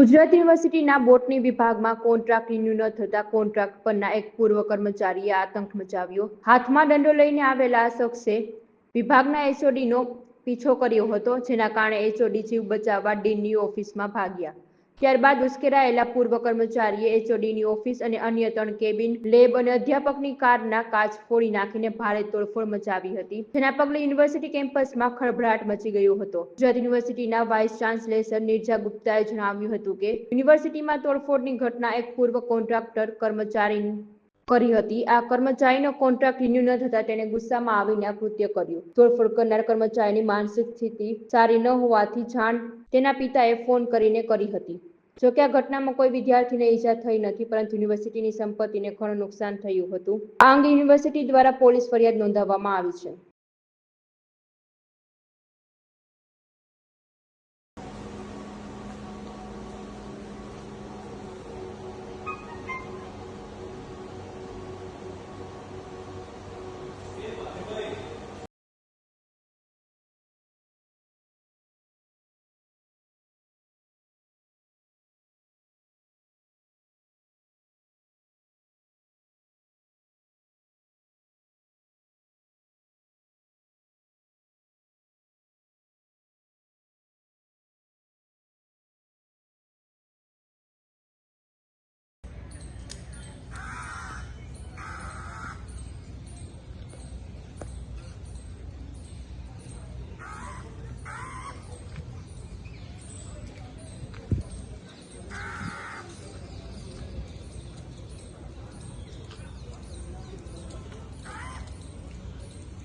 ગુજરાત યુનિવર્સિટીના બોટની વિભાગમાં contract renew ન થતા કોન્ટ્રાક્ટ પરના એક પૂર્વ કર્મચારીએ આતંક મચાવ્યો. હાથમાં દંડો લઈને આવેલા આ શખ્સે વિભાગના એચઓડીનો પીછો કર્યો હતો, જેના કારણે એચઓડી જીવ બચાવવા ડીનની ઓફિસમાં ભાગ્યા. ત્યારબાદ ઉશ્કેરાયેલા પૂર્વ કર્મચારીએ એચઓડીની ઓફિસ અને અન્ય 3 કેબિન, લેબ અને અધ્યાપકની કારના કાચ ફોડી નાખીને ભારે તોડફોડ મચાવી હતી, જેના પગલે યુનિવર્સિટી કેમ્પસમાં ખળભળાટ મચી ગયો હતો. ગુજરાત યુનિવર્સિટીના વાઇસ ચાન્સેલર નિર્જા ગુપ્તાએ જણાવ્યું હતું કે યુનિવર્સિટીમાં તોડફોડની ઘટના એક પૂર્વ કોન્ટ્રાક્ટર કર્મચારી કરી હતી. આ કર્મચારીનો કોન્ટ્રાક્ટ રિન્યુ ન થતા તેણે ગુસ્સામાં આવીને આ કૃત્ય કર્યું. તોડફોડ કરનાર કર્મચારીની માનસિક સ્થિતિ સારી ન હોવાથી જાણ તેના પિતાએ ફોન કરીને કરી હતી. જોકે આ ઘટનામાં કોઈ વિદ્યાર્થીને ઈજા થઈ નથી, પરંતુ યુનિવર્સિટીની સંપત્તિને ઘણું નુકસાન થયું હતું. આ અંગે યુનિવર્સિટી દ્વારા પોલીસ ફરિયાદ નોંધાવવામાં આવી છે.